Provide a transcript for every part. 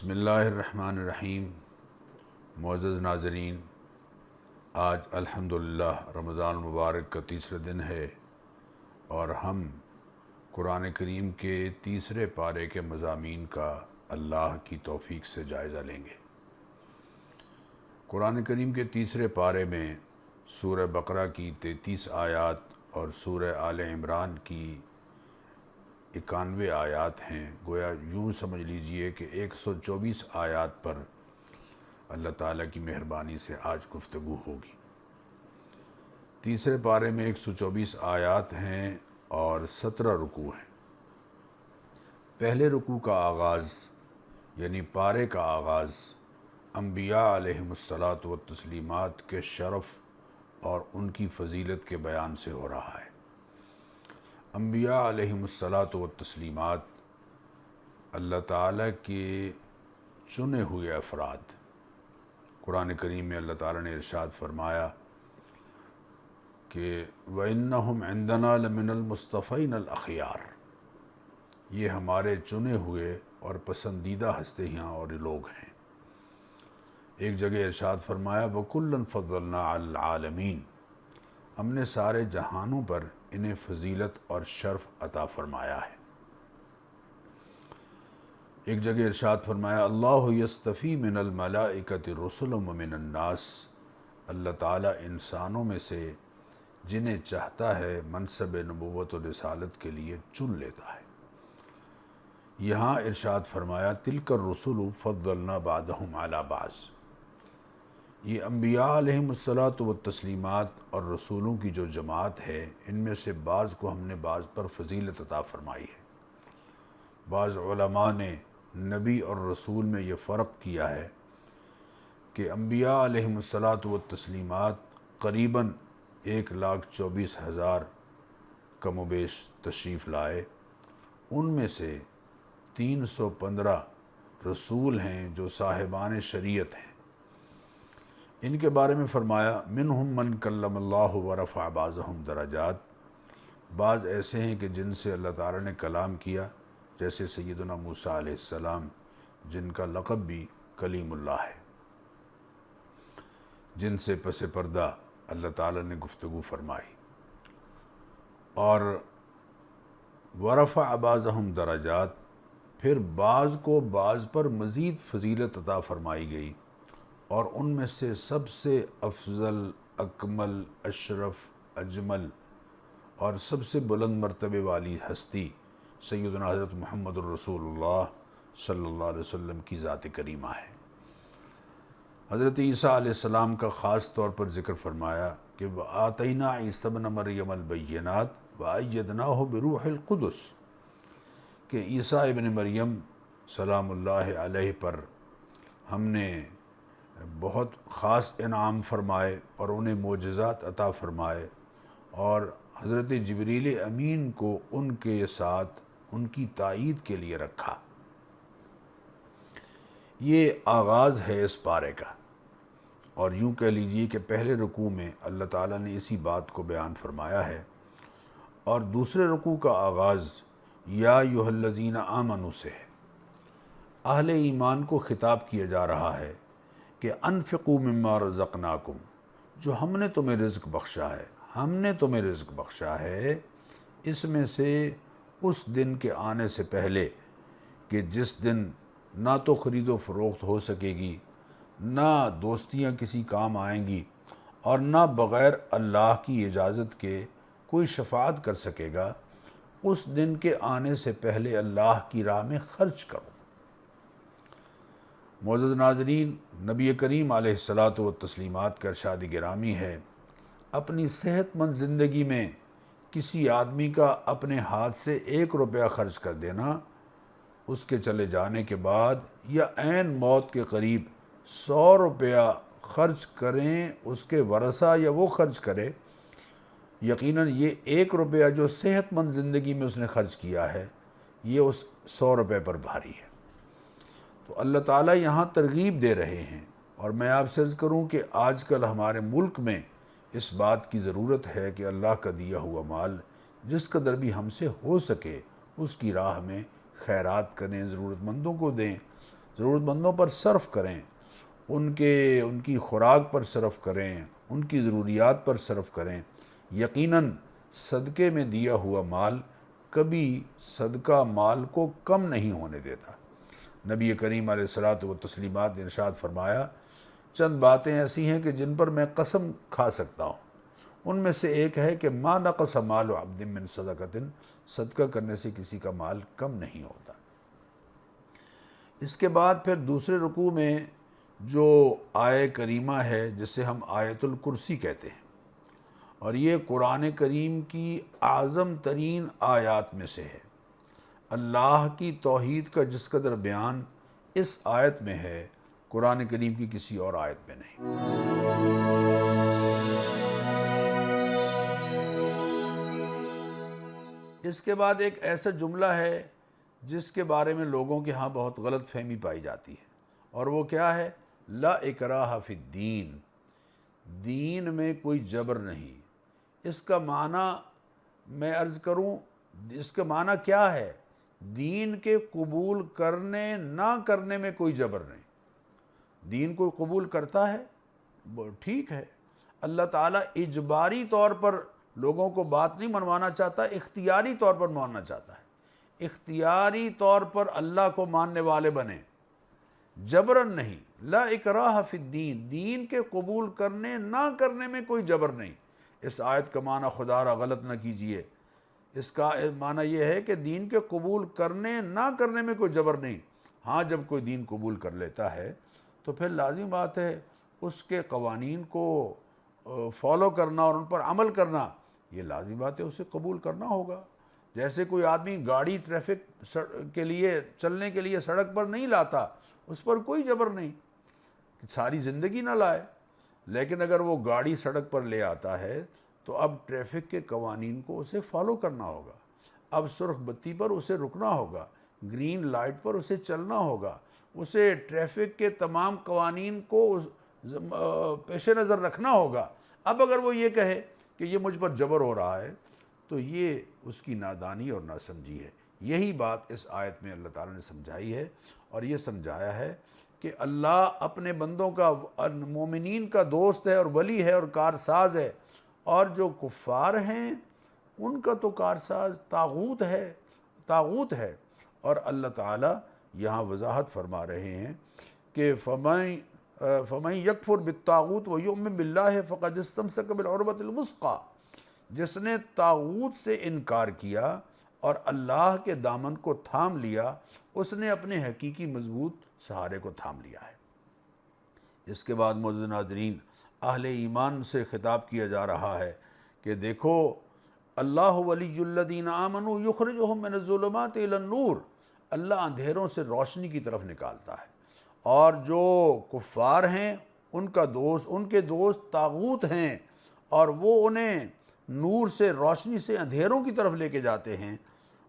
بسم اللہ الرحمن الرحیم۔ معزز ناظرین، آج الحمدللہ رمضان المبارک کا تیسرا دن ہے اور ہم قرآن کریم کے تیسرے پارے کے مضامین کا اللہ کی توفیق سے جائزہ لیں گے۔ قرآن کریم کے تیسرے پارے میں سورہ بقرہ کی 33 آیات اور سورہ آل عمران کی 91 آیات ہیں۔ گویا یوں سمجھ لیجئے کہ 124 آیات پر اللہ تعالیٰ کی مہربانی سے آج گفتگو ہوگی۔ تیسرے پارے میں 124 آیات ہیں اور 17 رکوع ہیں۔ پہلے رکوع کا آغاز یعنی پارے کا آغاز انبیاء علیہم الصلاۃ والتسلیمات کے شرف اور ان کی فضیلت کے بیان سے ہو رہا ہے۔ انبیاء علیہم الصلاۃ والتسلیمات اللہ تعالیٰ کے چنے ہوئے افراد۔ قرآن کریم میں اللہ تعالیٰ نے ارشاد فرمایا کہ وَإِنَّهُمْ عِنْدَنَا لَمِنَ الْمُصْطَفَيْنَ الْأَخْيَارِ، یہ ہمارے چنے ہوئے اور پسندیدہ ہستیاں اور لوگ ہیں۔ ایک جگہ ارشاد فرمایا وَكُلًّا فَضَّلْنَا عَلَى الْعَالَمِينَ، ہم نے سارے جہانوں پر انہیں فضیلت اور شرف عطا فرمایا ہے۔ ایک جگہ ارشاد فرمایا اللہ یصطفی من الملائکۃ رسلا ومن الناس، اللہ تعالیٰ انسانوں میں سے جنہیں چاہتا ہے منصب نبوت و رسالت کے لیے چن لیتا ہے۔ یہاں ارشاد فرمایا تلک الرسل فضلنا بعضهم علی بعض، یہ انبیاء علیہم الصلاۃ والتسلیمات اور رسولوں کی جو جماعت ہے ان میں سے بعض کو ہم نے بعض پر فضیلت عطا فرمائی ہے۔ بعض علماء نے نبی اور رسول میں یہ فرق کیا ہے کہ انبیاء علیہم الصلاۃ والتسلیمات قریباً 1,24,000 کم و بیش تشریف لائے، ان میں سے 315 رسول ہیں جو صاحبان شریعت ہیں۔ ان کے بارے میں فرمایا منہم من کلم اللہ ورفع بعضهم درجات، بعض ایسے ہیں کہ جن سے اللہ تعالیٰ نے کلام کیا، جیسے سیدنا موسیٰ علیہ السلام جن کا لقب بھی کلیم اللہ ہے، جن سے پس پردہ اللہ تعالیٰ نے گفتگو فرمائی۔ اور ورفع بعضهم درجات، پھر بعض کو بعض پر مزید فضیلت عطا فرمائی گئی، اور ان میں سے سب سے افضل، اکمل، اشرف، اجمل اور سب سے بلند مرتبے والی ہستی سیدنا حضرت محمد الرسول اللہ صلی اللہ علیہ وسلم کی ذات کریمہ ہے۔ حضرت عیسیٰ علیہ السلام کا خاص طور پر ذکر فرمایا کہ وَآتَيْنَا عِيسَى ابْنَ مَرْيَمَ الْبَيِّنَاتِ وَأَيَّدْنَاهُ بِرُوحِ الْقُدُسِ، کہ عیسیٰ ابن مریم سلام اللہ علیہ پر ہم نے بہت خاص انعام فرمائے اور انہیں معجزات عطا فرمائے، اور حضرت جبریل امین کو ان کے ساتھ ان کی تائید کے لیے رکھا۔ یہ آغاز ہے اس پارے کا، اور یوں کہہ لیجئے کہ پہلے رکوع میں اللہ تعالیٰ نے اسی بات کو بیان فرمایا ہے، اور دوسرے رکوع کا آغاز یا ایھا الذین آمنوا سے ہے۔ اہل ایمان کو خطاب کیا جا رہا ہے کہ انفقوا مما رزقناکم، جو ہم نے تمہیں رزق بخشا ہے، ہم نے تمہیں رزق بخشا ہے، اس میں سے اس دن کے آنے سے پہلے کہ جس دن نہ تو خرید و فروخت ہو سکے گی، نہ دوستیاں کسی کام آئیں گی، اور نہ بغیر اللہ کی اجازت کے کوئی شفاعت کر سکے گا، اس دن کے آنے سے پہلے اللہ کی راہ میں خرچ کرو۔ معزز ناظرین، نبی کریم علیہ الصلاۃ والتسلیمات کا ارشاد گرامی ہے اپنی صحت مند زندگی میں کسی آدمی کا اپنے ہاتھ سے 1 روپیہ خرچ کر دینا، اس کے چلے جانے کے بعد یا عین موت کے قریب 100 روپیہ خرچ کریں، اس کے ورثہ یا وہ خرچ کرے، یقیناً یہ 1 روپیہ جو صحت مند زندگی میں اس نے خرچ کیا ہے یہ اس 100 روپے پر بھاری ہے۔ تو اللہ تعالیٰ یہاں ترغیب دے رہے ہیں، اور میں آپ سے عرض کروں کہ آج کل ہمارے ملک میں اس بات کی ضرورت ہے کہ اللہ کا دیا ہوا مال جس قدر بھی ہم سے ہو سکے اس کی راہ میں خیرات کریں، ضرورت مندوں کو دیں، ضرورت مندوں پر صرف کریں، ان کی خوراک پر صرف کریں، ان کی ضروریات پر صرف کریں۔ یقیناً صدقے میں دیا ہوا مال کبھی صدقہ مال کو کم نہیں ہونے دیتا۔ نبی کریم علیہ الصلاۃ والتسلیمات نے ارشاد فرمایا، چند باتیں ایسی ہیں کہ جن پر میں قسم کھا سکتا ہوں، ان میں سے ایک ہے کہ ما نقص مال عبد من صدقۃ، صدقہ کرنے سے کسی کا مال کم نہیں ہوتا۔ اس کے بعد پھر دوسرے رکوع میں جو آیہ کریمہ ہے جسے ہم آیت الکرسی کہتے ہیں، اور یہ قرآن کریم کی اعظم ترین آیات میں سے ہے۔ اللہ کی توحید کا جس قدر بیان اس آیت میں ہے، قرآن کریم کی کسی اور آیت میں نہیں۔ اس کے بعد ایک ایسا جملہ ہے جس کے بارے میں لوگوں کے ہاں بہت غلط فہمی پائی جاتی ہے، اور وہ کیا ہے؟ لا اکراہ فی الدین، دین میں کوئی جبر نہیں۔ اس کا معنی میں عرض کروں، اس کا معنی کیا ہے؟ دین کے قبول کرنے نہ کرنے میں کوئی جبر نہیں۔ دین کو قبول کرتا ہے، ٹھیک ہے، اللہ تعالیٰ اجباری طور پر لوگوں کو بات نہیں منوانا چاہتا، اختیاری طور پر ماننا چاہتا ہے۔ اختیاری طور پر اللہ کو ماننے والے بنے، جبرن نہیں۔ لا اکراہ فی الدین، دین کے قبول کرنے نہ کرنے میں کوئی جبر نہیں۔ اس آیت کا معنی خدا را غلط نہ کیجئے، اس کا معنی یہ ہے کہ دین کے قبول کرنے نہ کرنے میں کوئی جبر نہیں۔ ہاں، جب کوئی دین قبول کر لیتا ہے تو پھر لازم بات ہے اس کے قوانین کو فالو کرنا اور ان پر عمل کرنا، یہ لازم بات ہے، اسے قبول کرنا ہوگا۔ جیسے کوئی آدمی گاڑی ٹریفک کے لیے چلنے کے لیے سڑک پر نہیں لاتا، اس پر کوئی جبر نہیں، ساری زندگی نہ لائے، لیکن اگر وہ گاڑی سڑک پر لے آتا ہے تو اب ٹریفک کے قوانین کو اسے فالو کرنا ہوگا۔ اب سرخ بتی پر اسے رکنا ہوگا، گرین لائٹ پر اسے چلنا ہوگا، اسے ٹریفک کے تمام قوانین کو پیش نظر رکھنا ہوگا۔ اب اگر وہ یہ کہے کہ یہ مجھ پر جبر ہو رہا ہے تو یہ اس کی نادانی اور ناسمجھی ہے۔ یہی بات اس آیت میں اللہ تعالیٰ نے سمجھائی ہے، اور یہ سمجھایا ہے کہ اللہ اپنے بندوں کا، مومنین کا دوست ہے اور ولی ہے اور کارساز ہے، اور جو کفار ہیں ان کا تو کارساز طاغوت ہے۔ اور اللہ تعالیٰ یہاں وضاحت فرما رہے ہیں کہ فَمَن يَكْفُرْ بِالطَّاغُوتِ وَيُؤْمِن بِاللَّهِ فَقَدِ اسْتَمْسَكَ بِالْعُرْوَةِ الْوُثْقَىٰ، جس نے طاغوت سے انکار کیا اور اللہ کے دامن کو تھام لیا، اس نے اپنے حقیقی مضبوط سہارے کو تھام لیا ہے۔ اس کے بعد معزز ناظرین، اہل ایمان سے خطاب کیا جا رہا ہے کہ دیکھو، اللہ ولی الذین آمنوا یخرجہم من الظلمات الی النور، اللہ اندھیروں سے روشنی کی طرف نکالتا ہے، اور جو کفار ہیں ان کے دوست طاغوت ہیں، اور وہ انہیں نور سے، روشنی سے اندھیروں کی طرف لے کے جاتے ہیں۔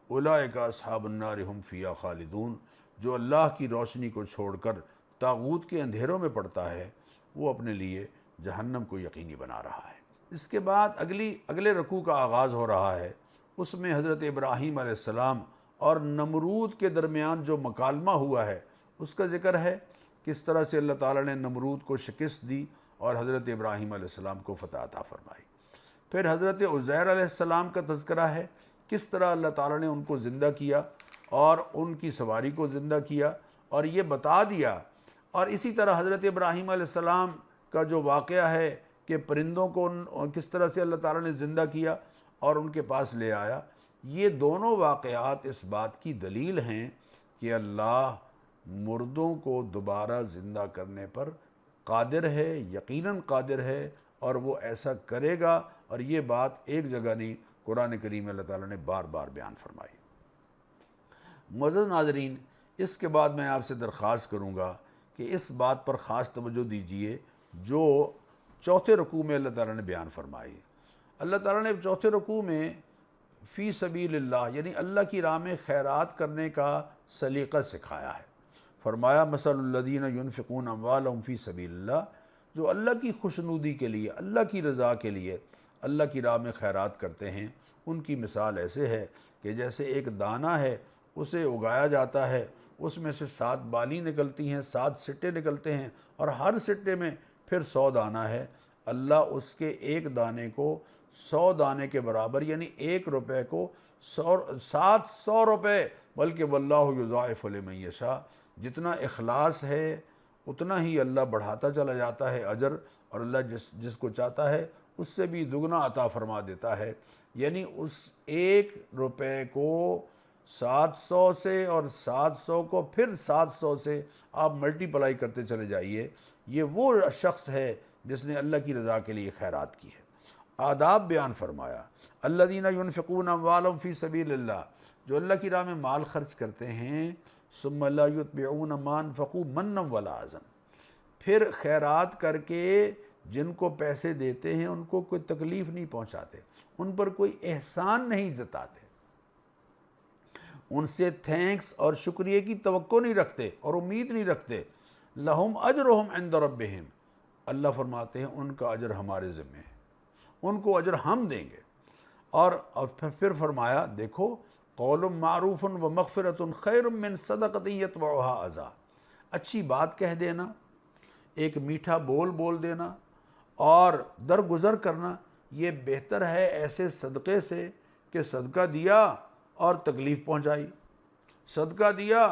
اولئک اصحاب النار هم فیہا خالدون، جو اللہ کی روشنی کو چھوڑ کر طاغوت کے اندھیروں میں پڑتا ہے، وہ اپنے لیے جہنم کو یقینی بنا رہا ہے۔ اس کے بعد اگلے رکوع کا آغاز ہو رہا ہے، اس میں حضرت ابراہیم علیہ السلام اور نمرود کے درمیان جو مکالمہ ہوا ہے اس کا ذکر ہے، کس طرح سے اللہ تعالیٰ نے نمرود کو شکست دی اور حضرت ابراہیم علیہ السلام کو فتح عطا فرمائی۔ پھر حضرت عزیر علیہ السلام کا تذکرہ ہے، کس طرح اللہ تعالیٰ نے ان کو زندہ کیا اور ان کی سواری کو زندہ کیا اور یہ بتا دیا۔ اور اسی طرح حضرت ابراہیم علیہ السلام کا جو واقعہ ہے کہ پرندوں کو کس طرح سے اللہ تعالیٰ نے زندہ کیا اور ان کے پاس لے آیا، یہ دونوں واقعات اس بات کی دلیل ہیں کہ اللہ مردوں کو دوبارہ زندہ کرنے پر قادر ہے، یقیناً قادر ہے، اور وہ ایسا کرے گا، اور یہ بات ایک جگہ نہیں، قرآن کریم میں اللہ تعالیٰ نے بار بار بیان فرمائی۔ معزز ناظرین، اس کے بعد میں آپ سے درخواست کروں گا کہ اس بات پر خاص توجہ دیجئے جو چوتھے رکوع میں اللہ تعالیٰ نے بیان فرمائی۔ اللہ تعالیٰ نے چوتھے رکوع میں فی سبیل اللہ، یعنی اللہ کی راہ میں خیرات کرنے کا سلیقہ سکھایا ہے۔ فرمایا مثل الذین ینفقون اموالہم فی سبیل اللہ، جو اللہ کی خوشنودی کے لیے، اللہ کی رضا کے لیے اللہ کی راہ میں خیرات کرتے ہیں، ان کی مثال ایسے ہے کہ جیسے ایک دانہ ہے، اسے اگایا جاتا ہے، اس میں سے 7 بالی نکلتی ہیں، 7 سٹے نکلتے ہیں، اور ہر سٹے میں پھر 100 دانہ ہے۔ اللہ اس کے ایک دانے کو 100 دانے کے برابر، یعنی 1 روپے کو 700 روپے، بلکہ واللہ یضاعف لمن یشاء، جتنا اخلاص ہے اتنا ہی اللہ بڑھاتا چلا جاتا ہے اجر، اور اللہ جس کو چاہتا ہے اس سے بھی دگنا عطا فرما دیتا ہے۔ یعنی اس 1 روپے کو 700 سے اور 700 کو پھر 700 سے آپ ملٹیپلائی کرتے چلے جائیے، یہ وہ شخص ہے جس نے اللہ کی رضا کے لیے خیرات کی ہے۔ آداب بیان فرمایا، الذین ینفقون اموالہم فی سبیل اللہ، جو اللہ کی راہ میں مال خرچ کرتے ہیں، ثم لا یتبعون ما انفقوا منا ولا اذى، پھر خیرات کر کے جن کو پیسے دیتے ہیں ان کو کوئی تکلیف نہیں پہنچاتے، ان پر کوئی احسان نہیں جتاتے، ان سے تھینکس اور شکریہ کی توقع نہیں رکھتے اور امید نہیں رکھتے، لہم اجرہم عند ربہم، اللہ فرماتے ہیں ان کا اجر ہمارے ذمہ ہے، ان کو اجر ہم دیں گے۔ اور پھر فرمایا دیکھو، قول معروف و مغفرۃ خیر من صدقۃ یتبعها اذی، اچھی بات کہہ دینا، ایک میٹھا بول دینا اور درگزر کرنا، یہ بہتر ہے ایسے صدقے سے کہ صدقہ دیا اور تکلیف پہنچائی، صدقہ دیا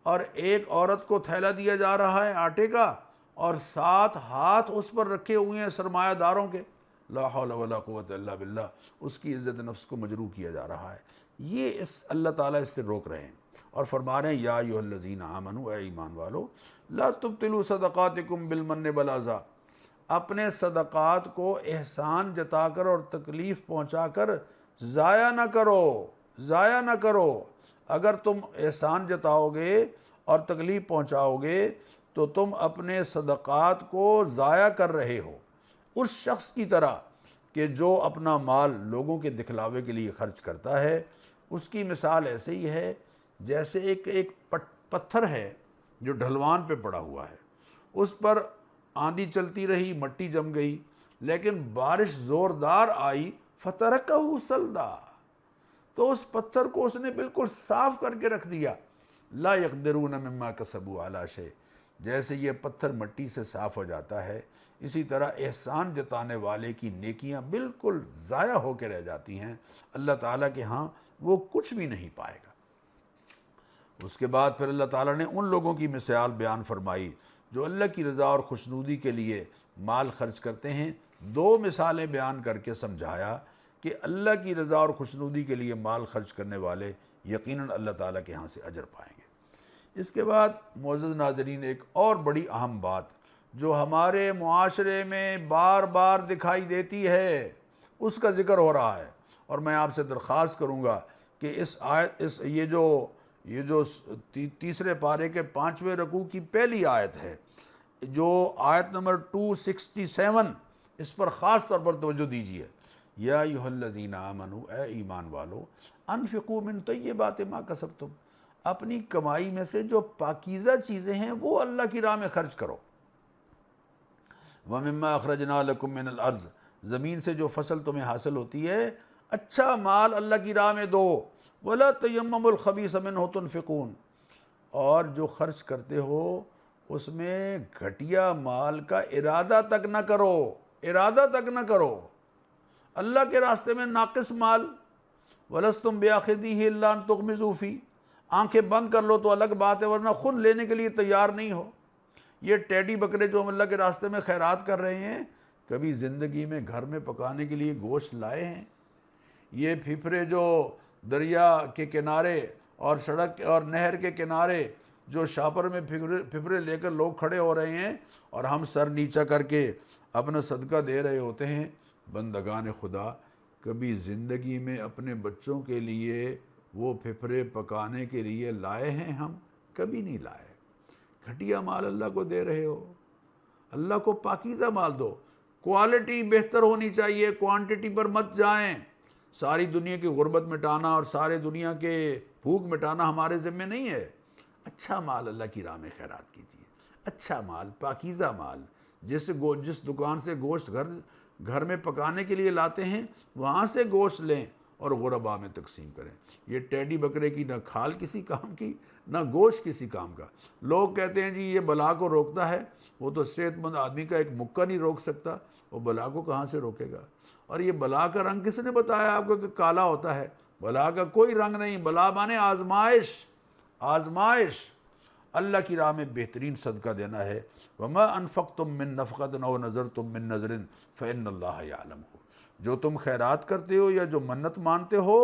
اور ایک عورت کو تھیلا دیا جا رہا ہے آٹے کا اور 7 ہاتھ اس پر رکھے ہوئے ہیں سرمایہ داروں کے، لا حول ولا قوت الا باللہ، اس کی عزت نفس کو مجروح کیا جا رہا ہے۔ یہ اللہ تعالیٰ اس سے روک رہے ہیں اور فرما رہے ہیں یا ایھا الذین آمنوا، اے ایمان والو، لا تبطلوا صدقاتکم بالمن والاذی، اپنے صدقات کو احسان جتا کر اور تکلیف پہنچا کر ضائع نہ کرو۔ اگر تم احسان جتاؤ گے اور تکلیف پہنچاؤ گے تو تم اپنے صدقات کو ضائع کر رہے ہو، اس شخص کی طرح کہ جو اپنا مال لوگوں کے دکھلاوے کے لیے خرچ کرتا ہے۔ اس کی مثال ایسے ہی ہے جیسے ایک پتھر ہے جو ڈھلوان پہ پڑا ہوا ہے، اس پر آندھی چلتی رہی، مٹی جم گئی، لیکن بارش زوردار آئی، فترکہ صلدا، تو اس پتھر کو اس نے بالکل صاف کر کے رکھ دیا۔ لا یقدرون مما کسبوا علی شیء، جیسے یہ پتھر مٹی سے صاف ہو جاتا ہے، اسی طرح احسان جتانے والے کی نیکیاں بالکل ضائع ہو کے رہ جاتی ہیں، اللہ تعالیٰ کے ہاں وہ کچھ بھی نہیں پائے گا۔ اس کے بعد پھر اللہ تعالیٰ نے ان لوگوں کی مثال بیان فرمائی جو اللہ کی رضا اور خوشنودی کے لیے مال خرچ کرتے ہیں۔ 2 مثالیں بیان کر کے سمجھایا کہ اللہ کی رضا اور خوشنودی کے لیے مال خرچ کرنے والے یقیناً اللہ تعالیٰ کے ہاں سے اجر پائیں گے۔ اس کے بعد معزز ناظرین، ایک اور بڑی اہم بات جو ہمارے معاشرے میں بار بار دکھائی دیتی ہے، اس کا ذکر ہو رہا ہے، اور میں آپ سے درخواست کروں گا کہ یہ جو تیسرے پارے کے 5ویں رکوع کی پہلی آیت ہے، جو آیت نمبر 267، اس پر خاص طور پر توجہ دیجیے۔ یا ایھا الذین آمنوا، اے ایمان والو، انفقوا من طیبات ما کسبتم، اپنی کمائی میں سے جو پاکیزہ چیزیں ہیں وہ اللہ کی راہ میں خرچ کرو۔ وَمِمَّا أَخْرَجْنَا لَكُم مِّنَ الْأَرْضِ، زمین سے جو فصل تمہیں حاصل ہوتی ہے اچھا مال اللہ کی راہ میں دو۔ وَلَا تَيَمَّمُوا الْخَبِيثَ مِنْهُ تُنْفِقُونَ، اور جو خرچ کرتے ہو اس میں گھٹیا مال کا ارادہ تک نہ کرو، اللہ کے راستے میں ناقص مال۔ وَلَسْتُمْ بِآخِذِيهِ إِلَّا أَن تُغْمِضُوا فِيهِ، آنکھیں بند کر لو تو الگ بات ہے، ورنہ خود لینے کے لیے تیار نہیں ہو۔ یہ ٹیڈی بکرے جو ہم اللہ کے راستے میں خیرات کر رہے ہیں، کبھی زندگی میں گھر میں پکانے کے لیے گوشت لائے ہیں؟ یہ پھپھرے جو دریا کے کنارے اور سڑک اور نہر کے کنارے جو شاپر میں پھپھرے لے کر لوگ کھڑے ہو رہے ہیں اور ہم سر نیچا کر کے اپنا صدقہ دے رہے ہوتے ہیں، بندگان خدا کبھی زندگی میں اپنے بچوں کے لیے وہ پھپھرے پکانے کے لیے لائے ہیں؟ ہم کبھی نہیں لائے۔ گھٹیا مال اللہ کو دے رہے ہو۔ اللہ کو پاکیزہ مال دو، کوالٹی بہتر ہونی چاہیے، کوانٹٹی پر مت جائیں۔ ساری دنیا کی غربت مٹانا اور سارے دنیا کے بھوک مٹانا ہمارے ذمہ نہیں ہے۔ اچھا مال اللہ کی راہ میں خیرات کیجیے، اچھا مال، پاکیزہ مال، جس دکان سے گوشت گھر میں پکانے کے لیے لاتے ہیں وہاں سے گوشت لیں اور غربا میں تقسیم کریں۔ یہ ٹیڈی بکرے کی نہ کھال کسی کام کی، نہ گوشت کسی کام کا۔ لوگ کہتے ہیں جی یہ بلا کو روکتا ہے، وہ تو صحت مند آدمی کا ایک مکہ نہیں روک سکتا، وہ بلا کو کہاں سے روکے گا؟ اور یہ بلا کا رنگ کس نے بتایا آپ کو کہ کالا ہوتا ہے؟ بلا کا کوئی رنگ نہیں، بلا مانے آزمائش، آزمائش۔ اللہ کی راہ میں بہترین صدقہ دینا ہے۔ وما انفقتم من نفقۃ او نذرتم من نذر فإن اللہ یعلمہ، جو تم خیرات کرتے ہو یا جو منت مانتے ہو،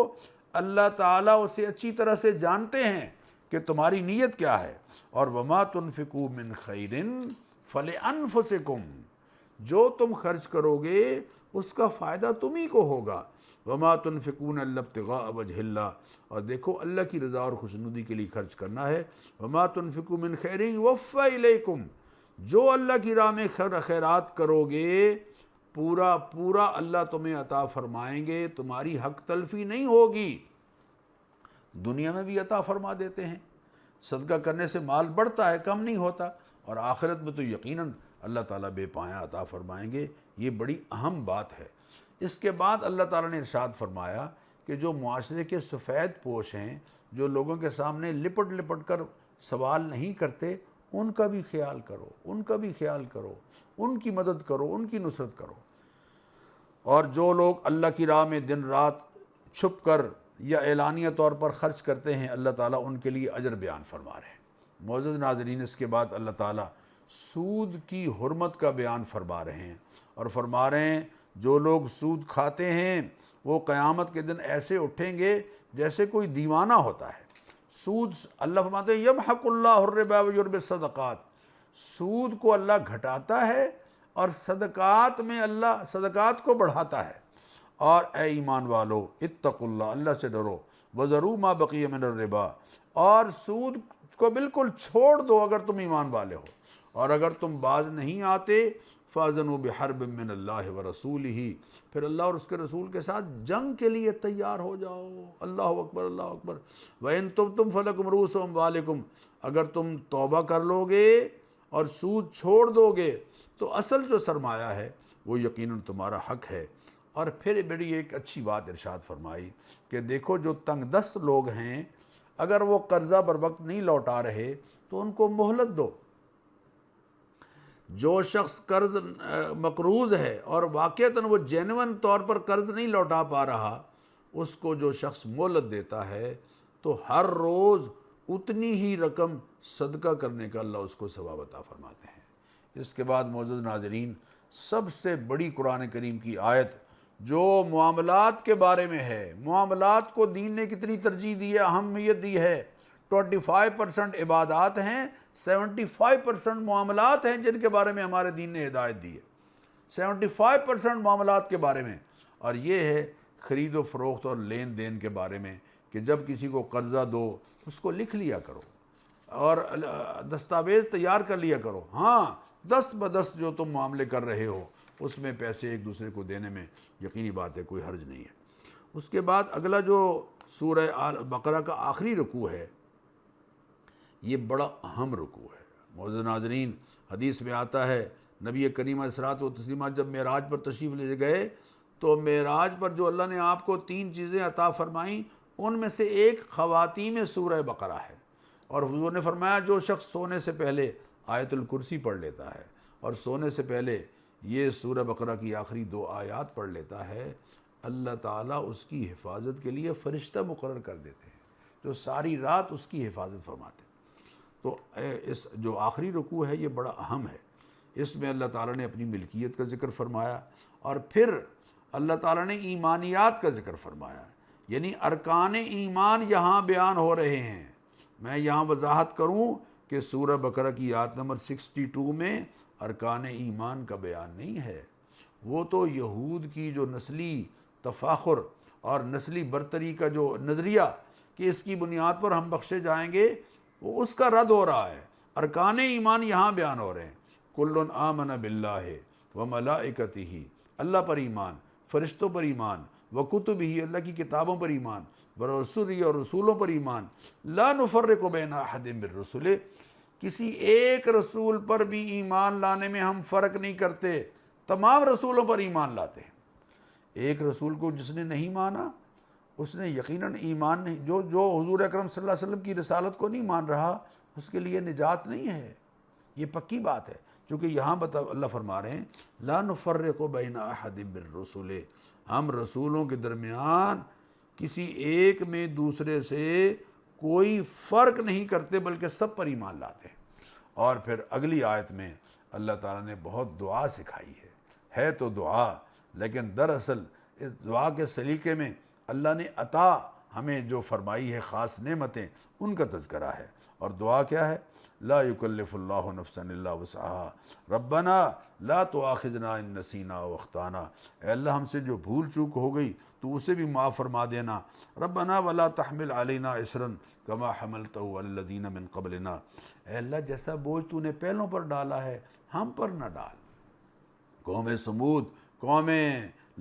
اللہ تعالیٰ اسے اچھی طرح سے جانتے ہیں کہ تمہاری نیت کیا ہے۔ اور وما تنفقوا من خیر فلانفسکم، جو تم خرچ کرو گے اس کا فائدہ تمہیں کو ہوگا۔ وما تنفقون الا ابتغاء وجہ اللہ، اور دیکھو اللہ کی رضا اور خوشنودی کے لیے خرچ کرنا ہے۔ وما تنفقوا من خیر یوفی الیکم، جو اللہ کی راہ میں خیرات کرو گے پورا پورا اللہ تمہیں عطا فرمائیں گے، تمہاری حق تلفی نہیں ہوگی۔ دنیا میں بھی عطا فرما دیتے ہیں، صدقہ کرنے سے مال بڑھتا ہے، کم نہیں ہوتا، اور آخرت میں تو یقیناً اللہ تعالیٰ بے پایہ عطا فرمائیں گے۔ یہ بڑی اہم بات ہے۔ اس کے بعد اللہ تعالیٰ نے ارشاد فرمایا کہ جو معاشرے کے سفید پوش ہیں، جو لوگوں کے سامنے لپٹ لپٹ کر سوال نہیں کرتے، ان کا بھی خیال کرو، ان کا بھی خیال کرو، ان کی مدد کرو، ان کی نصرت کرو۔ اور جو لوگ اللہ کی راہ میں دن رات چھپ کر یا اعلانیہ طور پر خرچ کرتے ہیں، اللہ تعالیٰ ان کے لیے اجر بیان فرما رہے ہیں۔ معزز ناظرین، اس کے بعد اللہ تعالیٰ سود کی حرمت کا بیان فرما رہے ہیں، اور فرما رہے ہیں جو لوگ سود کھاتے ہیں وہ قیامت کے دن ایسے اٹھیں گے جیسے کوئی دیوانہ ہوتا ہے۔ سود، اللہ فرماتے ہیں یمحق اللہ الربا ویربی الصدقات، سود کو اللہ گھٹاتا ہے اور صدقات میں اللہ صدقات کو بڑھاتا ہے۔ اور اے ایمان والو اتقوا اللہ، اللہ سے ڈرو، وذروا ما بقی من الربا، اور سود کو بالکل چھوڑ دو اگر تم ایمان والے ہو، اور اگر تم باز نہیں آتے فاذنوا بحرب من اللہ ورسولہ، پھر اللہ اور اس کے رسول کے ساتھ جنگ کے لیے تیار ہو جاؤ۔ اللہ اکبر، اللہ اکبر۔ وَإِن تُبْتُمْ فَلَكُمْ رُءُوسُ أَمْوَالِكُمْ، اگر تم توبہ کر لو گے اور سود چھوڑ دو گے تو اصل جو سرمایہ ہے وہ یقیناً تمہارا حق ہے۔ اور پھر بڑی ایک اچھی بات ارشاد فرمائی کہ دیکھو جو تنگ دست لوگ ہیں، اگر وہ قرضہ بر وقت نہیں لوٹا رہے تو ان کو مہلت دو۔ جو شخص قرض مقروض ہے اور واقعتاً وہ جینون طور پر قرض نہیں لوٹا پا رہا، اس کو جو شخص مہلت دیتا ہے تو ہر روز اتنی ہی رقم صدقہ کرنے کا اللہ اس کو ثواب عطا فرماتے ہیں۔ اس کے بعد معزز ناظرین، سب سے بڑی قرآن کریم کی آیت جو معاملات کے بارے میں ہے، معاملات کو دین نے کتنی ترجیح دی ہے، اہمیت دی ہے۔ 25% عبادات ہیں، 75% معاملات ہیں جن کے بارے میں ہمارے دین نے ہدایت دی ہے، 75% معاملات کے بارے میں۔ اور یہ ہے خرید و فروخت اور لین دین کے بارے میں کہ جب کسی کو قرضہ دو اس کو لکھ لیا کرو اور دستاویز تیار کر لیا کرو، ہاں دست بدست جو تم معاملے کر رہے ہو اس میں پیسے ایک دوسرے کو دینے میں یقینی بات ہے کوئی حرج نہیں ہے۔ اس کے بعد اگلا جو سورہ بقرہ کا آخری رکوع ہے، یہ بڑا اہم رکوع ہے۔ معزز ناظرین، حدیث میں آتا ہے نبی کریم علیہ الصلوۃ والتسلیمات جب معراج پر تشریف لے گئے تو معراج پر جو اللہ نے آپ کو 3 چیزیں عطا فرمائیں، ان میں سے ایک خواتیم سورہ بقرہ ہے، اور حضور نے فرمایا جو شخص سونے سے پہلے آیت الکرسی پڑھ لیتا ہے اور سونے سے پہلے یہ سورہ بقرہ کی آخری 2 آیات پڑھ لیتا ہے، اللہ تعالیٰ اس کی حفاظت کے لیے فرشتہ مقرر کر دیتے ہیں جو ساری رات اس کی حفاظت فرماتے ہیں۔ تو اس جو آخری رکوع ہے یہ بڑا اہم ہے، اس میں اللہ تعالیٰ نے اپنی ملکیت کا ذکر فرمایا، اور پھر اللہ تعالیٰ نے ایمانیات کا ذکر فرمایا، یعنی ارکان ایمان یہاں بیان ہو رہے ہیں۔ میں یہاں وضاحت کروں کہ سورہ بقرہ کی آیت نمبر 62 میں ارکان ایمان کا بیان نہیں ہے، وہ تو یہود کی جو نسلی تفاخر اور نسلی برتری کا جو نظریہ کہ اس کی بنیاد پر ہم بخشے جائیں گے، وہ اس کا رد ہو رہا ہے۔ ارکان ایمان یہاں بیان ہو رہے ہیں۔ کل آمن باللہ وملائکتہ، اللہ پر ایمان، فرشتوں پر ایمان، وکتبہ، اللہ کی کتابوں پر ایمان، ورسلہ، اور رسولوں پر ایمان، لا نفرق بین احد من رسلہ، کسی ایک رسول پر بھی ایمان لانے میں ہم فرق نہیں کرتے، تمام رسولوں پر ایمان لاتے ہیں۔ ایک رسول کو جس نے نہیں مانا اس نے یقیناً ایمان نہیں، جو حضور اکرم صلی اللہ علیہ وسلم کی رسالت کو نہیں مان رہا اس کے لیے نجات نہیں ہے، یہ پکی بات ہے۔ چونکہ یہاں اللہ فرما رہے ہیں لا نفرق بین احد من الرسل، ہم رسولوں کے درمیان کسی ایک میں دوسرے سے کوئی فرق نہیں کرتے بلکہ سب پر ایمان لاتے ہیں۔ اور پھر اگلی آیت میں اللہ تعالیٰ نے بہت دعا سکھائی ہے تو دعا، لیکن دراصل اس دعا کے سلیقے میں اللہ نے عطا ہمیں جو فرمائی ہے خاص نعمتیں، ان کا تذکرہ ہے۔ اور دعا کیا ہے؟ لا یکلف اللہ نفسا الا وسعها ربنا لا تؤاخذنا ان نسینا او اخطانا، اے اللہ ہم سے جو بھول چوک ہو گئی تو اسے بھی معاف فرما دینا۔ ربنا ولا تحمل علینا اسرا کما حملتہ علی الذین من قبلنا، اے اللہ جیسا بوجھ تو نے پہلوں پر ڈالا ہے ہم پر نہ ڈال۔ قوم سمود، قوم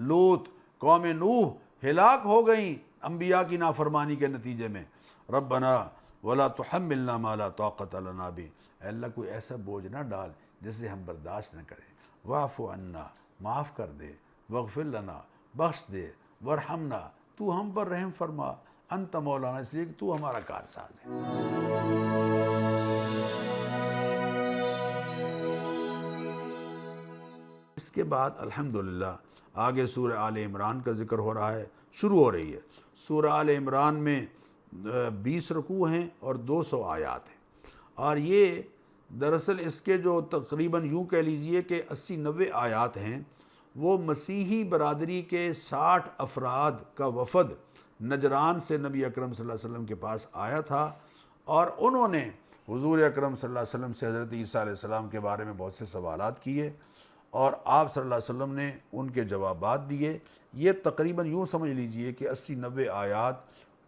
لوط، قوم نوح ہلاک ہو گئیں انبیاء کی نافرمانی کے نتیجے میں۔ ربنا ولا تحملنا ما لا طاقت لنا به، اے اللہ کوئی ایسا بوجھ نہ ڈال جسے ہم برداشت نہ کریں۔ واعف عنا، معاف کر دے، واغفر لنا، بخش دے، ورحمنا، تو ہم پر رحم فرما، انت مولانا، اس لیے کہ تو ہمارا کارساز ہے۔ اس کے بعد الحمدللہ آگے سورہ آل عمران کا ذکر ہو رہا ہے، شروع ہو رہی ہے۔ سورہ آل عمران میں 20 رکوع ہیں اور 200 آیات ہیں، اور یہ دراصل اس کے جو تقریباً یوں کہہ لیجئے کہ 80-90 آیات ہیں، وہ مسیحی برادری کے 60 افراد کا وفد نجران سے نبی اکرم صلی اللہ علیہ وسلم کے پاس آیا تھا، اور انہوں نے حضور اکرم صلی اللہ علیہ وسلم سے حضرت عیسیٰ علیہ السلام کے بارے میں بہت سے سوالات کیے، اور آپ صلی اللہ علیہ وسلم نے ان کے جوابات دیے۔ یہ تقریباً یوں سمجھ لیجئے کہ 80-90 آیات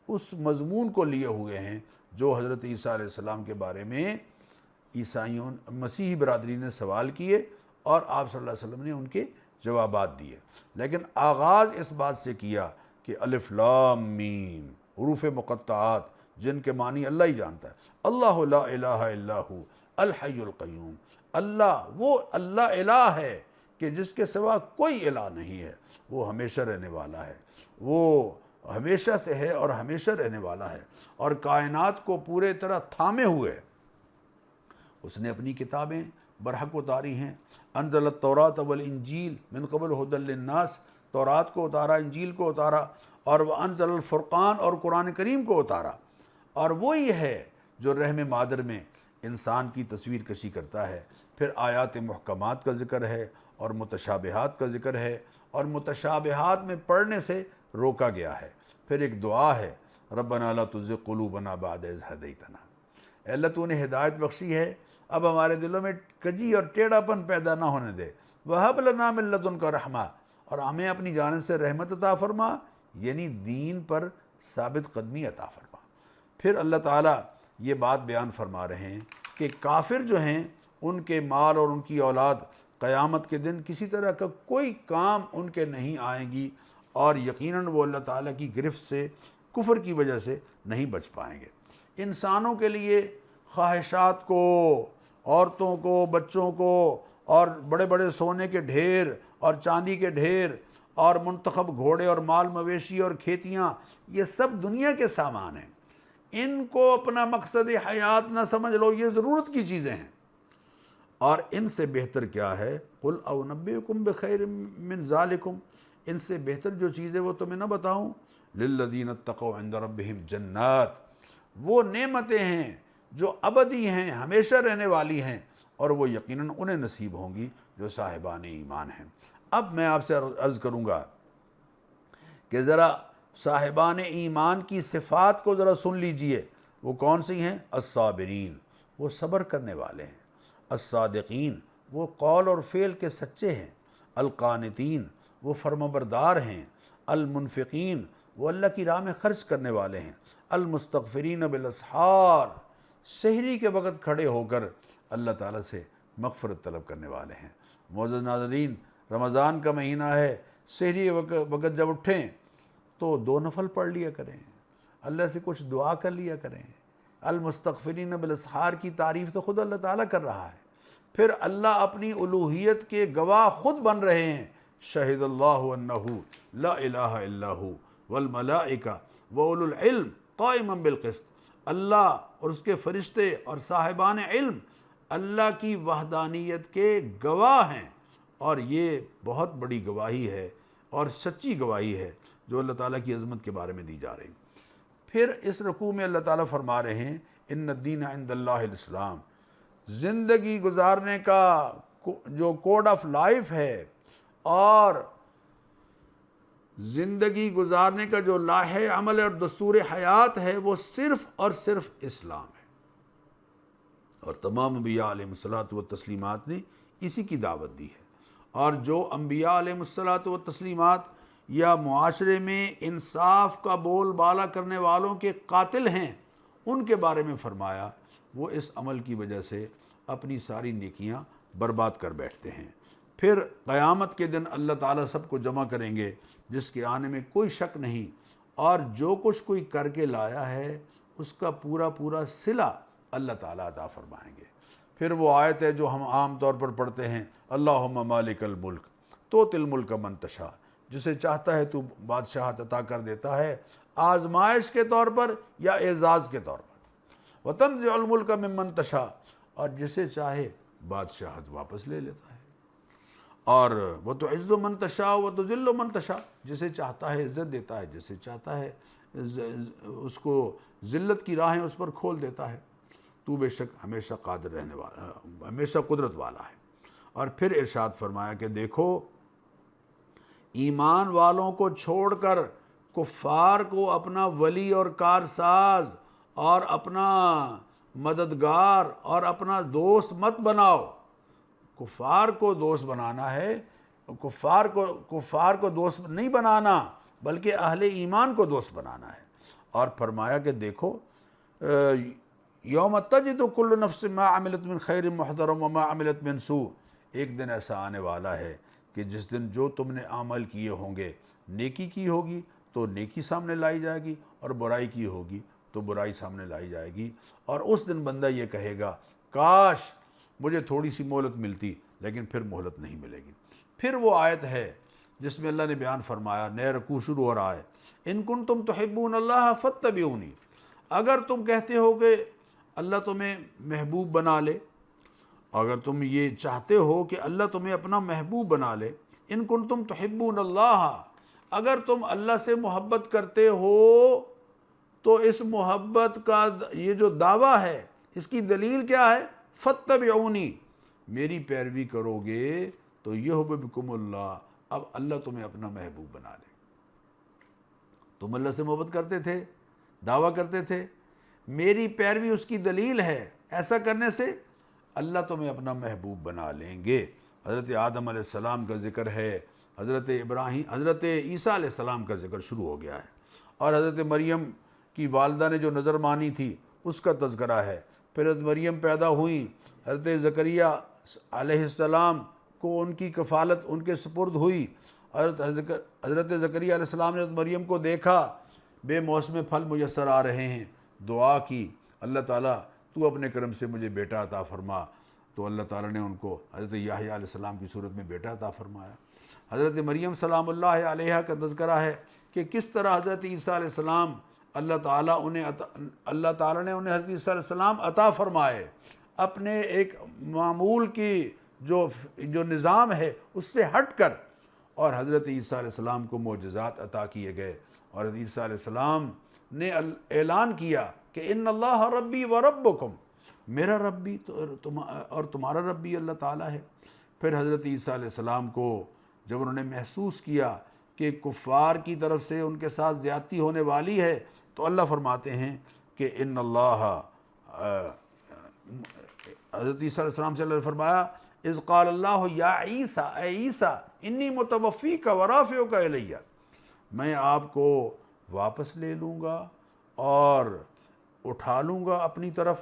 اس مضمون کو لیے ہوئے ہیں جو حضرت عیسیٰ علیہ السلام کے بارے میں عیسائیوں مسیحی برادری نے سوال کیے، اور آپ صلی اللہ علیہ وسلم نے ان کے جوابات دیے۔ لیکن آغاز اس بات سے کیا کہ الف لام میم، حروف مقطعات جن کے معنی اللہ ہی جانتا ہے۔ اللہ لا الہ الا ہو الحی القیوم، اللہ وہ اللہ الہ ہے کہ جس کے سوا کوئی الہ نہیں ہے، وہ ہمیشہ رہنے والا ہے، وہ ہمیشہ سے ہے اور ہمیشہ رہنے والا ہے، اور کائنات کو پورے طرح تھامے ہوئے اس نے اپنی کتابیں برحق اتاری ہیں۔ انزل التوراۃ والانجیل من قبل ھدی للناس، تورات کو اتارا، انجیل کو اتارا، اور وانزل الفرقان، اور قرآن کریم کو اتارا، اور وہی ہے جو رحم مادر میں انسان کی تصویر کشی کرتا ہے۔ پھر آیات محکمات کا ذکر ہے اور متشابہات کا ذکر ہے، اور متشابہات میں پڑھنے سے روکا گیا ہے۔ پھر ایک دعا ہے ربنا لا تزغ قلوبنا بعد اذ ہدیتنا، اے اللہ تو نے ہدایت بخشی ہے، اب ہمارے دلوں میں کجی اور ٹیڑھا پن پیدا نہ ہونے دے۔ وہب لنا من لدنک رحمہ، اور ہمیں اپنی جانب سے رحمت عطا فرما، یعنی دین پر ثابت قدمی عطا فرما۔ پھر اللہ تعالیٰ یہ بات بیان فرما رہے ہیں کہ کافر جو ہیں ان کے مال اور ان کی اولاد قیامت کے دن کسی طرح کا کوئی کام ان کے نہیں آئیں گی، اور یقیناً وہ اللہ تعالیٰ کی گرفت سے کفر کی وجہ سے نہیں بچ پائیں گے۔ انسانوں کے لیے خواہشات کو، عورتوں کو، بچوں کو، اور بڑے بڑے سونے کے ڈھیر اور چاندی کے ڈھیر اور منتخب گھوڑے اور مال مویشی اور کھیتیاں، یہ سب دنیا کے سامان ہیں، ان کو اپنا مقصد حیات نہ سمجھ لو، یہ ضرورت کی چیزیں ہیں۔ اور ان سے بہتر کیا ہے؟ قل اونبئکم بخیر من ذالکم، ان سے بہتر جو چیزیں وہ تمہیں نہ بتاؤں؟ للذین اتقوا عند ربہم جنات، وہ نعمتیں ہیں جو ابدی ہیں، ہمیشہ رہنے والی ہیں، اور وہ یقیناً انہیں نصیب ہوں گی جو صاحبان ایمان ہیں۔ اب میں آپ سے عرض کروں گا کہ ذرا صاحبان ایمان کی صفات کو ذرا سن لیجئے، وہ کون سی ہیں؟ الصابرین، وہ صبر کرنے والے ہیں، الصادقین، وہ قول اور فعل کے سچے ہیں، القانتین، وہ فرمانبردار ہیں، المنفقین، وہ اللہ کی راہ میں خرچ کرنے والے ہیں، المستغفرین بالاسحار، سحری کے وقت کھڑے ہو کر اللہ تعالیٰ سے مغفرت طلب کرنے والے ہیں۔ معزز ناظرین، رمضان کا مہینہ ہے، سحری وقت جب اٹھیں تو 2 نفل پڑھ لیا کریں، اللہ سے کچھ دعا کر لیا کریں۔ المستغفرین بالاسحار کی تعریف تو خود اللہ تعالیٰ کر رہا ہے، پھر اللہ اپنی الوہیت کے گواہ خود بن رہے ہیں۔ شہد اللہ انہ لا الہ الا ہو والملائکہ وَأُولُو الْعِلْمِ قَائِمًا بِالْقِسْطِ، اللہ اور اس کے فرشتے اور صاحبان علم اللہ کی وحدانیت کے گواہ ہیں، اور یہ بہت بڑی گواہی ہے اور سچی گواہی ہے جو اللہ تعالیٰ کی عظمت کے بارے میں دی جا رہی۔ پھر اس رکوع میں اللہ تعالیٰ فرما رہے ہیں ان الدین عند اللہ الاسلام، زندگی گزارنے کا جو کوڈ آف لائف ہے اور زندگی گزارنے کا جو لائحہ عمل اور دستور حیات ہے وہ صرف اور صرف اسلام ہے، اور تمام انبیاء علیہ الصلوۃ والتسلیمات نے اسی کی دعوت دی ہے۔ اور جو انبیاء علیہ الصلوۃ والتسلیمات یا معاشرے میں انصاف کا بول بالا کرنے والوں کے قاتل ہیں، ان کے بارے میں فرمایا وہ اس عمل کی وجہ سے اپنی ساری نیکیاں برباد کر بیٹھتے ہیں۔ پھر قیامت کے دن اللہ تعالیٰ سب کو جمع کریں گے جس کے آنے میں کوئی شک نہیں، اور جو کچھ کوئی کر کے لایا ہے اس کا پورا پورا صلہ اللہ تعالیٰ عطا فرمائیں گے۔ پھر وہ آیت ہے جو ہم عام طور پر پڑھتے ہیں، اللہم مالک الملک تؤتی الملک من تشاء، جسے چاہتا ہے تو بادشاہت عطا کر دیتا ہے، آزمائش کے طور پر یا اعزاز کے طور پر، وتنزع الملک ممن تشاء، اور جسے چاہے بادشاہت واپس لے لیتا ہے، اور وتعز من تشاء وتذل من تشاء، جسے چاہتا ہے عزت دیتا ہے، جسے چاہتا ہے اس کو ذلت کی راہیں اس پر کھول دیتا ہے، تو بے شک ہمیشہ قادر رہنے والا، ہمیشہ قدرت والا ہے۔ اور پھر ارشاد فرمایا کہ دیکھو ایمان والوں کو چھوڑ کر کفار کو اپنا ولی اور کارساز اور اپنا مددگار اور اپنا دوست مت بناؤ۔ کفار کو دوست بنانا ہے، کفار کو دوست نہیں بنانا بلکہ اہل ایمان کو دوست بنانا ہے۔ اور فرمایا کہ دیکھو یوم تجد کل نفس ما عملت من خیر محضرا وما عملت من سوء، ایک دن ایسا آنے والا ہے کہ جس دن جو تم نے عمل کیے ہوں گے، نیکی کی ہوگی تو نیکی سامنے لائی جائے گی، اور برائی کی ہوگی تو برائی سامنے لائی جائے گی، اور اس دن بندہ یہ کہے گا کاش مجھے تھوڑی سی مہلت ملتی، لیکن پھر مہلت نہیں ملے گی۔ پھر وہ آیت ہے جس میں اللہ نے بیان فرمایا، نئے رکوع شروع ہو رہا ہے، ان کنتم تحبون اللہ فاتبعونی، اگر تم کہتے ہو کہ اللہ تمہیں محبوب بنا لے، اگر تم یہ چاہتے ہو کہ اللہ تمہیں اپنا محبوب بنا لے، ان کنتم تحبون اللہ، اگر تم اللہ سے محبت کرتے ہو تو اس محبت کا یہ جو دعویٰ ہے اس کی دلیل کیا ہے؟ فاتبعونی، میری پیروی کرو گے تو یحببکم اللہ، اب اللہ تمہیں اپنا محبوب بنا لے۔ تم اللہ سے محبت کرتے تھے، دعویٰ کرتے تھے، میری پیروی اس کی دلیل ہے، ایسا کرنے سے اللہ تمہیں اپنا محبوب بنا لیں گے۔ حضرت آدم علیہ السلام کا ذکر ہے، حضرت عیسیٰ علیہ السلام کا ذکر شروع ہو گیا ہے، اور حضرت مریم کی والدہ نے جو نظر مانی تھی اس کا تذکرہ ہے۔ پھر حضرت مریم پیدا ہوئیں، حضرت زکریہ علیہ السلام کو ان کی کفالت ان کے سپرد ہوئی، حضرت زکریہ علیہ السلام نے حضرت مریم کو دیکھا بے موسم پھل میسر آ رہے ہیں، دعا کی اللہ تعالیٰ تو اپنے کرم سے مجھے بیٹا عطا فرما، تو اللہ تعالیٰ نے ان کو حضرت یحییٰ علیہ السلام کی صورت میں بیٹا عطا فرمایا۔ حضرت مریم سلام اللہ علیہا کا تذکرہ ہے کہ کس طرح حضرت عیسیٰ علیہ السلام اللہ تعالیٰ نے انہیں حضرت عیسیٰ علیہ السلام عطا فرمائے، اپنے ایک معمول کی جو نظام ہے اس سے ہٹ کر، اور حضرت عیسیٰ علیہ السلام کو معجزات عطا کیے گئے، اور حضرت عیسیٰ علیہ السلام نے اعلان کیا کہ ان اللہ ربی و ربکم، میرا رب بھی اور تمہارا رب بھی اللہ تعالیٰ ہے۔ پھر حضرت عیسیٰ علیہ السلام کو جب انہوں نے محسوس کیا کہ کفار کی طرف سے ان کے ساتھ زیادتی ہونے والی ہے، تو اللہ فرماتے ہیں کہ ان اللہ، حضرت عیسیٰ علیہ السلام سے اللہ نے فرمایا اذ قال اللہ یا عیسیٰ، اے عیسیٰ انی متوفیک ورافعک الیہ، میں آپ کو واپس لے لوں گا اور اٹھا لوں گا اپنی طرف،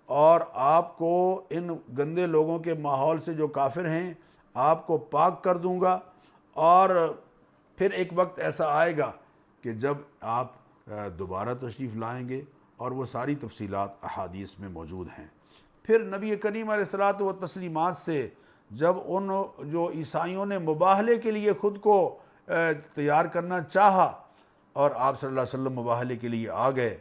اور آپ کو ان گندے لوگوں کے ماحول سے جو کافر ہیں آپ کو پاک کر دوں گا، اور پھر ایک وقت ایسا آئے گا کہ جب آپ دوبارہ تشریف لائیں گے، اور وہ ساری تفصیلات احادیث میں موجود ہیں۔ پھر نبی کریم علیہ الصلوۃ والتسلیمات سے جب ان جو عیسائیوں نے مباہلے کے لیے خود کو تیار کرنا چاہا، اور آپ صلی اللہ علیہ وسلم مباہلے کے لیے آ گئے۔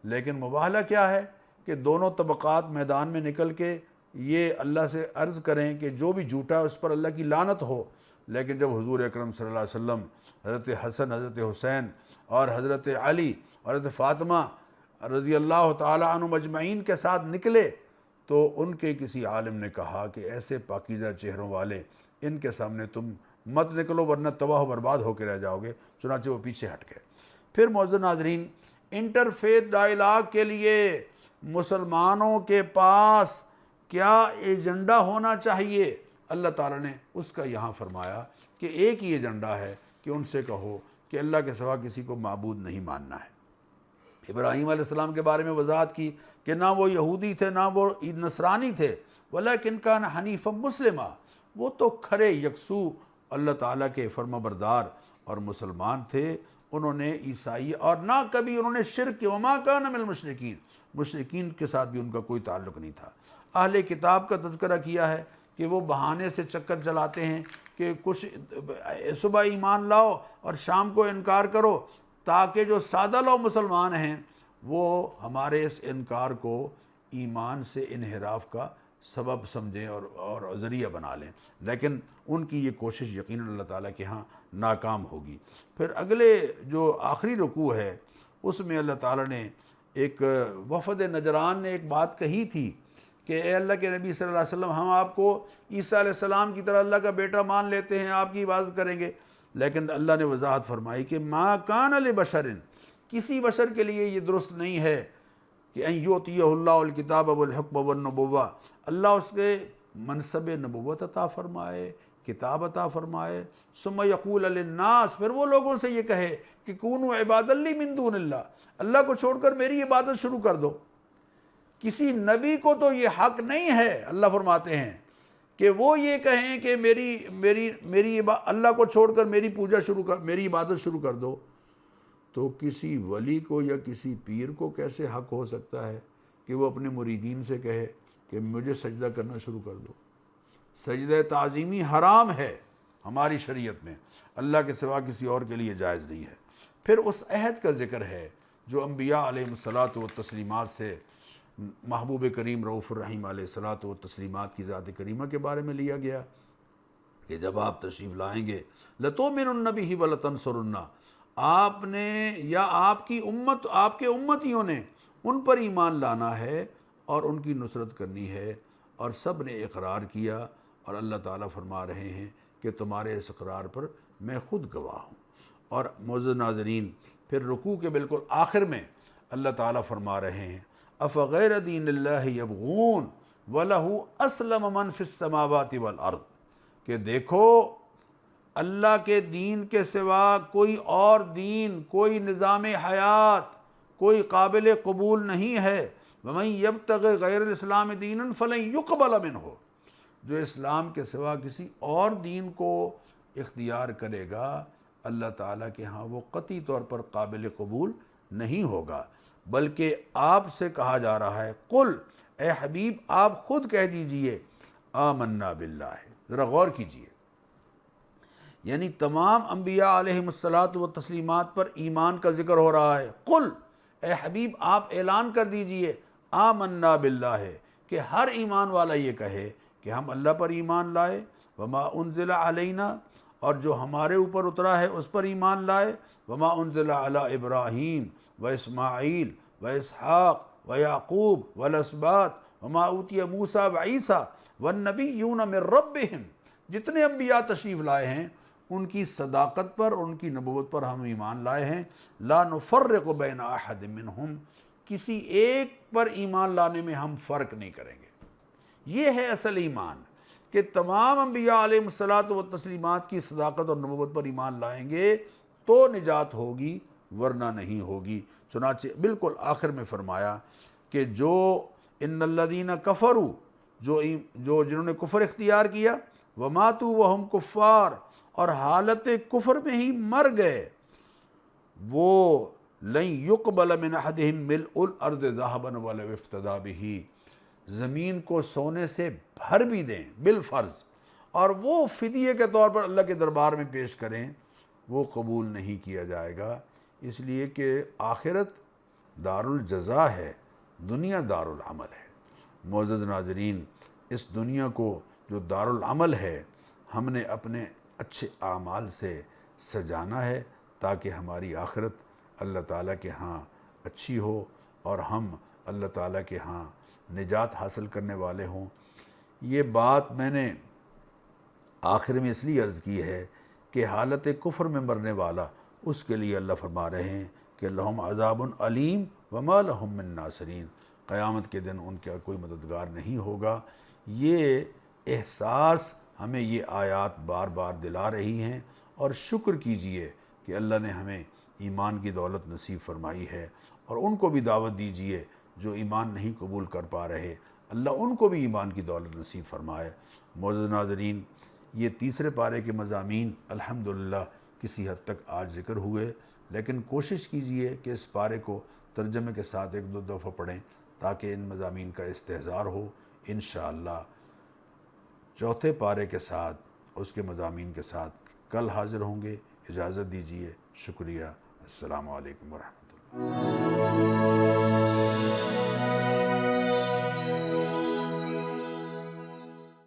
لیکن مباہلہ کیا ہے کہ دونوں طبقات میدان میں نکل کے یہ اللہ سے عرض کریں کہ جو بھی جھوٹا ہے اس پر اللہ کی لعنت ہو۔ لیکن جب حضور اکرم صلی اللہ علیہ وسلم حضرت حسن، حضرت حسین اور حضرت علی اور حضرت فاطمہ رضی اللہ تعالی عنہم اجمعین کے ساتھ نکلے تو ان کے کسی عالم نے کہا کہ ایسے پاکیزہ چہروں والے ان کے سامنے تم مت نکلو ورنہ تباہ و برباد ہو کے رہ جاؤ گے، چنانچہ وہ پیچھے ہٹ گئے۔ پھر معزز ناظرین، انٹرفیتھ ڈائیلاگ کے لیے مسلمانوں کے پاس کیا ایجنڈا ہونا چاہیے؟ اللہ تعالیٰ نے اس کا یہاں فرمایا کہ ایک ہی ایجنڈا ہے کہ ان سے کہو کہ اللہ کے سوا کسی کو معبود نہیں ماننا ہے۔ ابراہیم علیہ السلام کے بارے میں وضاحت کی کہ نہ وہ یہودی تھے نہ وہ نصرانی تھے، ولیکن کان حنیفا مسلما، وہ تو کھرے یکسو اللہ تعالیٰ کے فرما بردار اور مسلمان تھے۔ انہوں نے عیسائی اور نہ کبھی انہوں نے شرک، وما کان من المشرکین، مشرکین کے ساتھ بھی ان کا کوئی تعلق نہیں تھا۔ اہل کتاب کا تذکرہ کیا ہے کہ وہ بہانے سے چکر چلاتے ہیں کہ کچھ صبح ایمان لاؤ اور شام کو انکار کرو، تاکہ جو سادہ لو مسلمان ہیں وہ ہمارے اس انکار کو ایمان سے انحراف کا سبب سمجھیں اور ذریعہ بنا لیں۔ لیکن ان کی یہ کوشش یقیناً اللہ تعالیٰ کے ہاں ناکام ہوگی۔ پھر اگلے جو آخری رکوع ہے اس میں اللہ تعالیٰ نے ایک وفد نجران نے ایک بات کہی تھی کہ اے اللہ کے نبی صلی اللہ علیہ وسلم، ہم آپ کو عیسیٰ علیہ السلام کی طرح اللہ کا بیٹا مان لیتے ہیں، آپ کی عبادت کریں گے۔ لیکن اللہ نے وضاحت فرمائی کہ ما کان لبشر، کسی بشر کے لیے یہ درست نہیں ہے کہ ان یؤتیہ اللہ الکتاب والحکم والنبوہ، اللہ اس کے منصب نبوت عطا فرمائے، کتاب عطا فرمائے، ثم یقول للناس، پھر وہ لوگوں سے یہ کہے کہ کونوا عبادا لی من دون اللہ، اللہ کو چھوڑ کر میری عبادت شروع کر دو۔ کسی نبی کو تو یہ حق نہیں ہے، اللہ فرماتے ہیں، کہ وہ یہ کہیں کہ میری اللہ کو چھوڑ کر میری پوجا شروع کر، میری عبادت شروع کر دو۔ تو کسی ولی کو یا کسی پیر کو کیسے حق ہو سکتا ہے کہ وہ اپنے مریدین سے کہے کہ مجھے سجدہ کرنا شروع کر دو؟ سجدہ تعظیمی حرام ہے ہماری شریعت میں، اللہ کے سوا کسی اور کے لیے جائز نہیں ہے۔ پھر اس عہد کا ذکر ہے جو انبیاء علیہ الصلاۃ والتسلیمات سے محبوب کریم رؤوف الرحیم علیہ الصلاۃ والتسلیمات کی ذات کریمہ کے بارے میں لیا گیا کہ جب آپ تشریف لائیں گے لَتُؤْمِنُنَّ بِهِ وَلَتَنْصُرُنَّ، آپ نے یا آپ کی امت، آپ کے امتیوں نے ان پر ایمان لانا ہے اور ان کی نصرت کرنی ہے۔ اور سب نے اقرار کیا اور اللہ تعالیٰ فرما رہے ہیں کہ تمہارے اس اقرار پر میں خود گواہ ہوں۔ اور معزز ناظرین، پھر رکوع کے بالکل آخر میں اللہ تعالیٰ فرما رہے ہیں افغیر دین اللہ یبغون وَلَهُ أَسْلَمَ مَنْ فِي السَّمَاوَاتِ وَالْأَرْضِ، کہ دیکھو اللہ کے دین کے سوا کوئی اور دین، کوئی نظام حیات، کوئی قابل قبول نہیں ہے۔ وَمَنْ يَبْتَغِ غَيْرَ الْإِسْلَامِ دِينًا فَلَنْ يُقْبَلَ مِنْهُ، جو اسلام کے سوا کسی اور دین کو اختیار کرے گا اللہ تعالیٰ کے ہاں وہ قطعی طور پر قابل قبول نہیں ہوگا۔ بلکہ آپ سے کہا جا رہا ہے قل، اے حبیب آپ خود کہہ دیجئے آمنا باللہ، ذرا غور کیجئے، یعنی تمام انبیاء علیہم الصلاۃ والتسلیمات پر ایمان کا ذکر ہو رہا ہے۔ قل، اے حبیب آپ اعلان کر دیجئے آمنا باللہ، کہ ہر ایمان والا یہ کہے کہ ہم اللہ پر ایمان لائے، وما انزل علینا، اور جو ہمارے اوپر اترا ہے اس پر ایمان لائے، وما انزل علی ابراہیم و اسماعیل و اسحاق و یعقوب والاسباط وما اوتی موسیٰ و عیسیٰ والنبیون من ربہم، جتنے انبیاء تشریف لائے ہیں ان کی صداقت پر، ان کی نبوت پر ہم ایمان لائے ہیں۔ لا نفرق بین احد منہم، کسی ایک پر ایمان لانے میں ہم فرق نہیں کریں گے۔ یہ ہے اصل ایمان، کہ تمام انبیاء علیہ الصلاۃ والتسلیمات کی صداقت اور نبوت پر ایمان لائیں گے تو نجات ہوگی، ورنہ نہیں ہوگی۔ چنانچہ بالکل آخر میں فرمایا کہ جو ان الذین کفروا، جو جنہوں نے کفر اختیار کیا، وماتوا وہم کفار، اور حالت کفر میں ہی مر گئے، وہ لن یقبل من احدہم ملء الارض ذہبا ولو افتدی بہ، زمین کو سونے سے بھر بھی دیں بالفرض اور وہ فدیے کے طور پر اللہ کے دربار میں پیش کریں، وہ قبول نہیں کیا جائے گا۔ اس لیے کہ آخرت دارالجزا ہے، دنیا دارالعمل ہے۔ معزز ناظرین، اس دنیا کو جو دارالعمل ہے ہم نے اپنے اچھے اعمال سے سجانا ہے تاکہ ہماری آخرت اللہ تعالیٰ کے ہاں اچھی ہو اور ہم اللہ تعالیٰ کے ہاں نجات حاصل کرنے والے ہوں۔ یہ بات میں نے آخر میں اس لیے عرض کی ہے کہ حالت کفر میں مرنے والا، اس کے لیے اللہ فرما رہے ہیں کہ لہم عذاب علیم وما لہم من ناصرین، قیامت کے دن ان کا کوئی مددگار نہیں ہوگا۔ یہ احساس ہمیں یہ آیات بار بار دلا رہی ہیں، اور شکر کیجئے کہ اللہ نے ہمیں ایمان کی دولت نصیب فرمائی ہے، اور ان کو بھی دعوت دیجئے جو ایمان نہیں قبول کر پا رہے، اللہ ان کو بھی ایمان کی دولت نصیب فرمائے۔ معزز ناظرین، یہ تیسرے پارے کے مضامین الحمدللہ کسی حد تک آج ذکر ہوئے، لیکن کوشش کیجئے کہ اس پارے کو ترجمے کے ساتھ ایک دو دفعہ پڑھیں تاکہ ان مضامین کا استحضار ہو۔ انشاءاللہ چوتھے پارے کے ساتھ، اس کے مضامین کے ساتھ کل حاضر ہوں گے۔ اجازت دیجئے، شکریہ، السلام علیکم ورحمۃ اللہ۔